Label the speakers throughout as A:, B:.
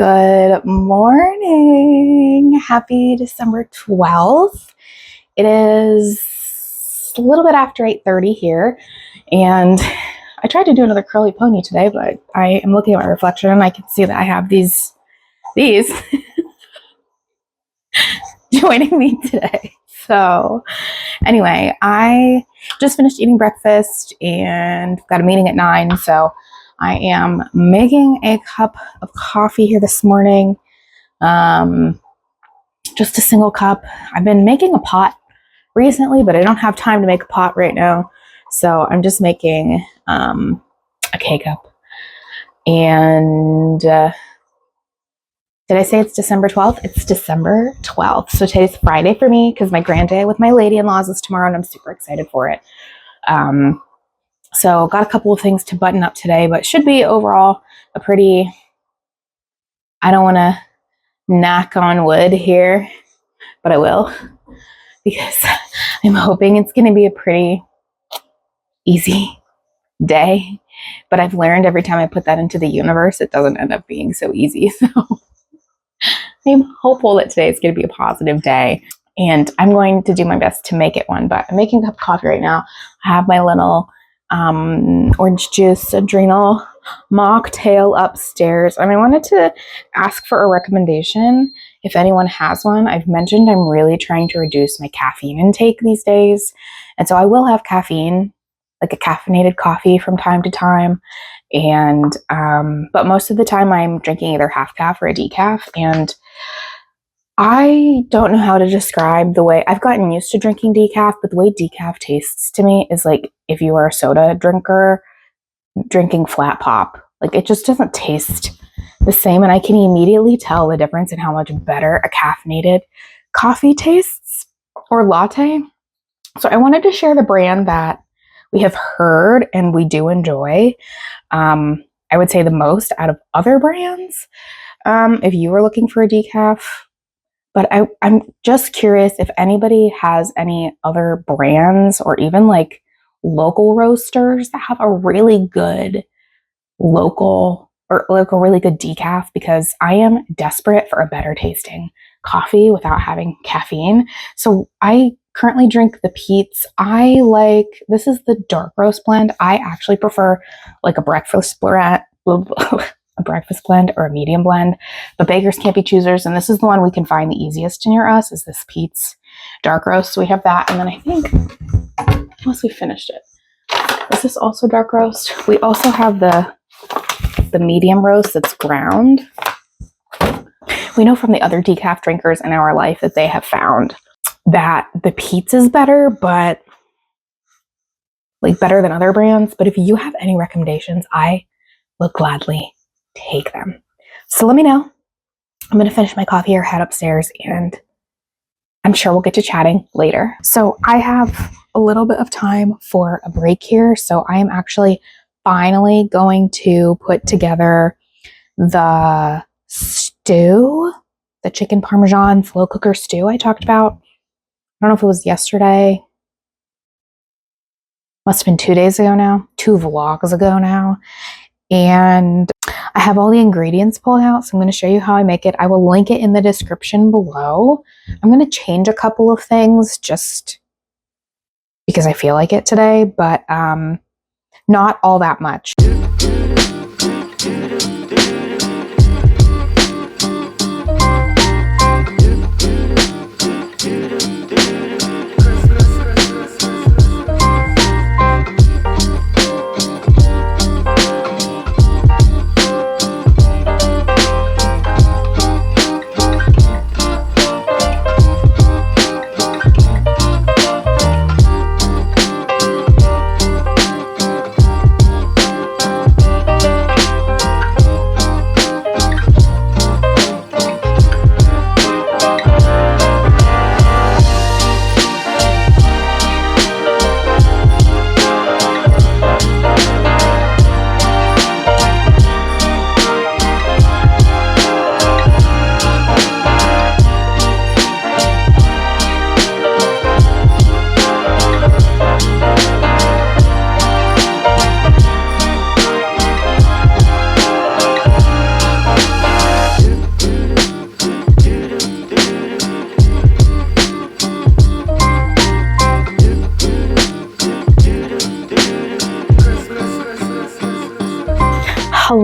A: Good morning. Happy December 12th. It is a little bit after 8:30 here, and I tried to do another curly pony today, but I am looking at my reflection and I can see that I have these joining me today. So anyway, I just finished eating breakfast and got a meeting at 9, so I am making a cup of coffee here this morning. Just a single cup. I've been making a pot recently, but I don't have time to make a pot right now. So I'm just making a K-cup. And did I say it's December 12th? It's December 12th. So today's Friday for me because my grand day with my lady-in-laws is tomorrow and I'm super excited for it. So got a couple of things to button up today, but should be overall a pretty, I don't want to knock on wood here, but I will because I'm hoping it's going to be a pretty easy day. But I've learned every time I put that into the universe, it doesn't end up being so easy. So I'm hopeful that today is going to be a positive day and I'm going to do my best to make it one, but I'm making a cup of coffee right now. I have my little orange juice adrenal mocktail upstairs. And I wanted to ask for a recommendation if anyone has one. I've mentioned I'm really trying to reduce my caffeine intake these days. And so I will have caffeine, like a caffeinated coffee from time to time. And, but most of the time I'm drinking either half calf or a decaf. And I don't know how to describe the way I've gotten used to drinking decaf, but the way decaf tastes to me is like if you are a soda drinker drinking flat pop. Like it just doesn't taste the same, and I can immediately tell the difference in how much better a caffeinated coffee tastes or latte. So I wanted to share the brand that we have heard and we do enjoy. I would say the most out of other brands. If you were looking for a decaf. But I'm just curious if anybody has any other brands or even like local roasters that have a really good local or like a really good decaf, because I am desperate for a better tasting coffee without having caffeine. So I currently drink the Pete's. This is the dark roast blend. I actually prefer like a breakfast blend. A breakfast blend or a medium blend, but beggars can't be choosers, and this is the one we can find the easiest near us is this Pete's dark roast. So we have that, and then I think unless we finished it, is this also dark roast? We also have the medium roast that's ground. We know from the other decaf drinkers in our life that they have found that the Pete's is better, but like better than other brands. But if you have any recommendations, I will gladly take them. So let me know. I'm going to finish my coffee or head upstairs, and I'm sure we'll get to chatting later. So I have a little bit of time for a break here. So I am actually finally going to put together the stew, the chicken parmesan slow cooker stew I talked about. I don't know if it was yesterday. Must have been 2 days ago now, 2 vlogs ago now. And I have all the ingredients pulled out, so I'm going to show you how I make it. I will link it in the description below. I'm going to change a couple of things just because I feel like it today, but not all that much.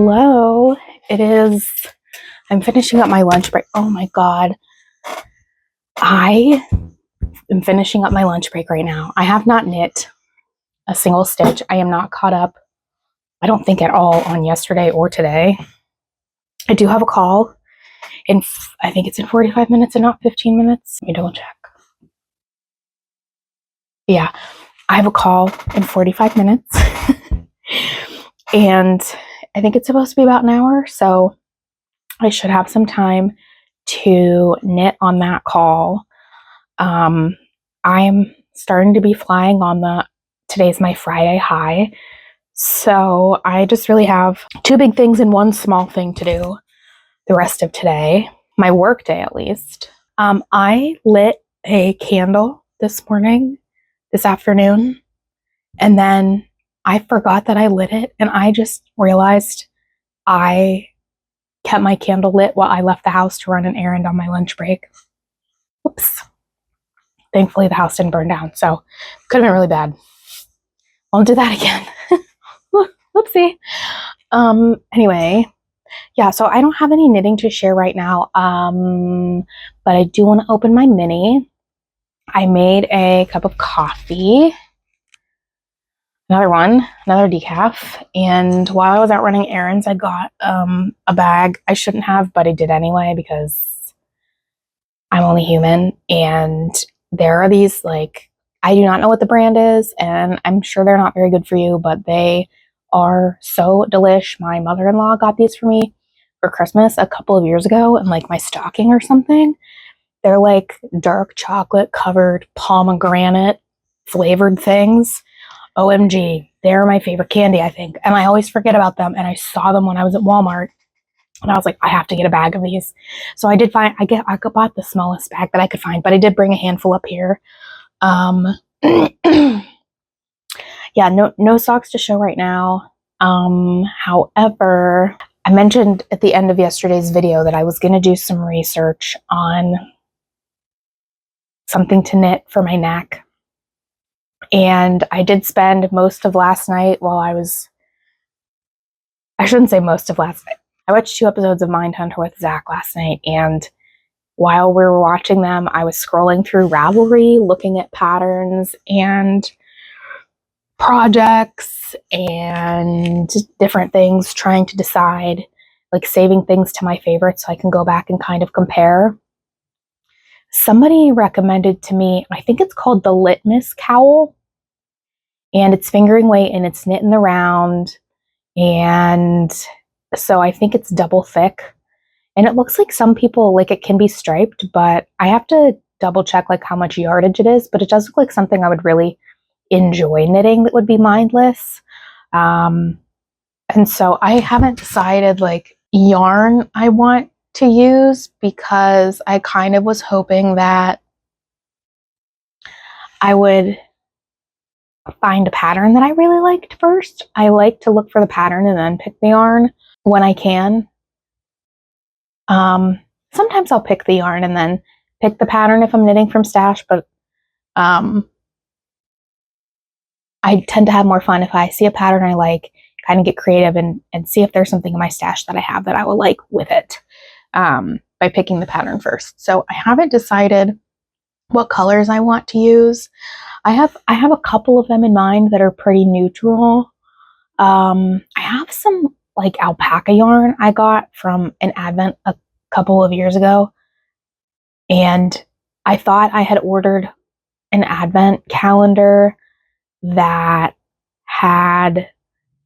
A: Hello. I'm finishing up my lunch break. Oh my God. I am finishing up my lunch break right now. I have not knit a single stitch. I am not caught up, I don't think at all, on yesterday or today. I do have a call I think it's in 45 minutes and not 15 minutes. Let me double check. Yeah, I have a call in 45 minutes. And I think it's supposed to be about an hour, so I should have some time to knit on that call. I'm starting to be flying on today's my Friday high, so I just really have two big things and one small thing to do the rest of today, my work day at least. I lit a candle this afternoon, and then I forgot that I lit it, and I just realized I kept my candle lit while I left the house to run an errand on my lunch break. Whoops. Thankfully, the house didn't burn down, so it could have been really bad. Won't do that again. Whoopsie. Anyway, yeah, so I don't have any knitting to share right now, but I do want to open my mini. I made a cup of coffee. Another decaf. And while I was out running errands, I got a bag. I shouldn't have, but I did anyway because I'm only human. And there are these, like, I do not know what the brand is, and I'm sure they're not very good for you, but they are so delish. My mother-in-law got these for me for Christmas a couple of years ago in like my stocking or something. They're like dark chocolate covered pomegranate flavored things. OMG, they're my favorite candy, I think. And I always forget about them. And I saw them when I was at Walmart. And I was like, I have to get a bag of these. So I did find, I bought the smallest bag that I could find, but I did bring a handful up here. Yeah, no socks to show right now. However, I mentioned at the end of yesterday's video that I was going to do some research on something to knit for my neck. And I did spend most of last night I shouldn't say most of last night. I watched 2 episodes of Mindhunter with Zach last night, and while we were watching them, I was scrolling through Ravelry, looking at patterns and projects and different things, trying to decide, like saving things to my favorites so I can go back and kind of compare. Somebody recommended to me, I think it's called the Litmus Cowl, and it's fingering weight and it's knit in the round, and so I think it's double thick, and it looks like some people, like, it can be striped, but I have to double check like how much yardage it is, but it does look like something I would really enjoy knitting that would be mindless. And so I haven't decided like yarn I want to use, because I kind of was hoping that I would find a pattern that I really liked first. I like to look for the pattern and then pick the yarn when I can. Sometimes I'll pick the yarn and then pick the pattern if I'm knitting from stash, but I tend to have more fun if I see a pattern I like, kind of get creative and see if there's something in my stash that I have that I will like with it, by picking the pattern first. So I haven't decided what colors I want to use. I have a couple of them in mind that are pretty neutral. I have some like alpaca yarn I got from an advent a couple of years ago, and I thought I had ordered an advent calendar that had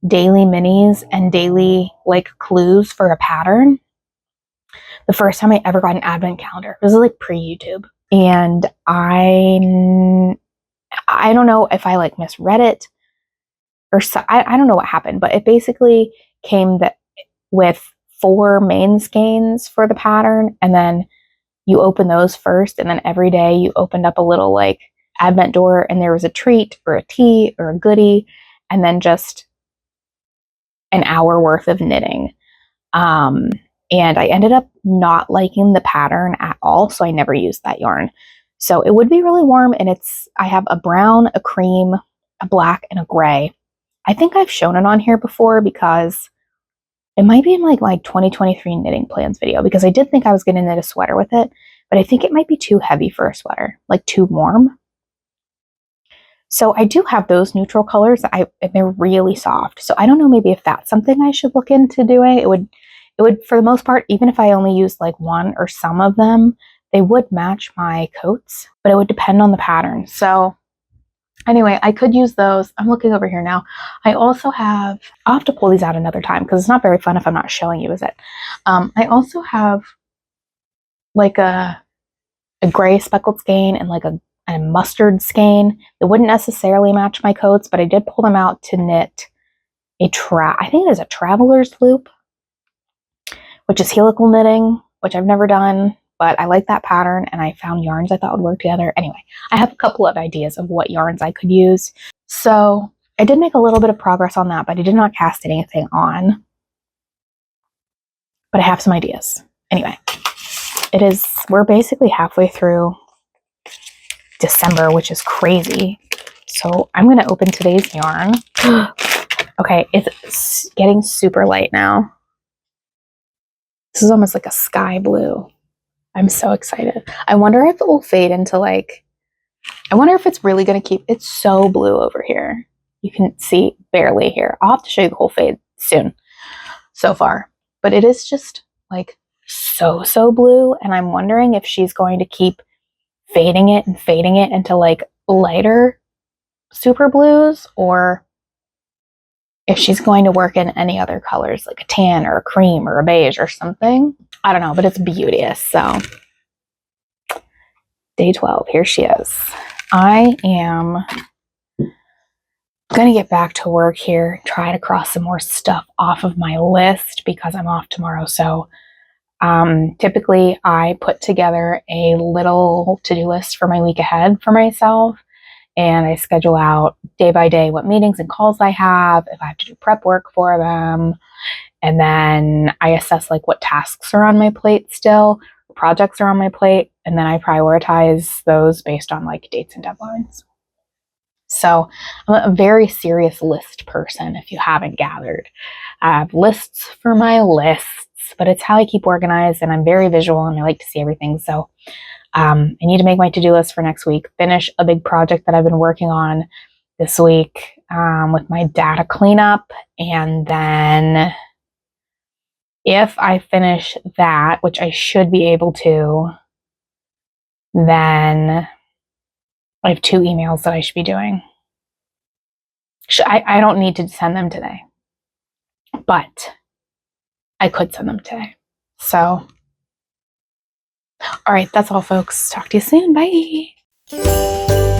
A: daily minis and daily like clues for a pattern. The first time I ever got an advent calendar, this is like pre-YouTube, and I don't know if I like misread it or I don't know what happened, but it basically came with 4 main skeins for the pattern, and then you open those first, and then every day you opened up a little like advent door, and there was a treat or a tea or a goodie, and then just an hour worth of knitting. And I ended up not liking the pattern at all, so I never used that yarn. So it would be really warm, and I have a brown, a cream, a black, and a gray. I think I've shown it on here before because It might be in like my 2023 knitting plans video, because I did think I was going to knit a sweater with it, but I think it might be too heavy for a sweater, like too warm. So I do have those neutral colors. And they're really soft. So I don't know, maybe if that's something I should look into doing. It would, for the most part, even if I only used like one or some of them, they would match my coats, but it would depend on the pattern. So anyway, I could use those. I'm looking over here now. I also have, I'll have to pull these out another time because it's not very fun if I'm not showing you, is it? I also have like a gray speckled skein and like a mustard skein. It wouldn't necessarily match my coats, but I did pull them out to knit I think it is a traveler's loop, which is helical knitting, which I've never done, but I like that pattern and I found yarns I thought would work together. Anyway, I have a couple of ideas of what yarns I could use. So I did make a little bit of progress on that, but I did not cast anything on. But I have some ideas. Anyway, we're basically halfway through December, which is crazy. So I'm going to open today's yarn. Okay, it's getting super light now. This is almost like a sky blue. I'm so excited. I wonder if it will fade into like, I wonder if it's really going to keep, it's so blue over here. You can see barely here. I'll have to show you the whole fade soon so far. But it is just like so blue. And I'm wondering if she's going to keep fading it into like lighter super blues, or if she's going to work in any other colors, like a tan or a cream or a beige or something. I don't know, but it's beauteous. So day 12, here she is. I am going to get back to work here, try to cross some more stuff off of my list because I'm off tomorrow. So typically I put together a little to-do list for my week ahead for myself, and I schedule out day by day what meetings and calls I have, if I have to do prep work for them, and then I assess like what tasks are on my plate still, projects are on my plate, and then I prioritize those based on like dates and deadlines. So I'm a very serious list person, if you haven't gathered. I have lists for my lists, but it's how I keep organized, and I'm very visual and I like to see everything. So I need to make my to-do list for next week, finish a big project that I've been working on this week with my data cleanup. And then if I finish that, which I should be able to, then I have 2 emails that I should be doing. I don't need to send them today, but I could send them today. So, all right, that's all, folks. Talk to you soon. Bye.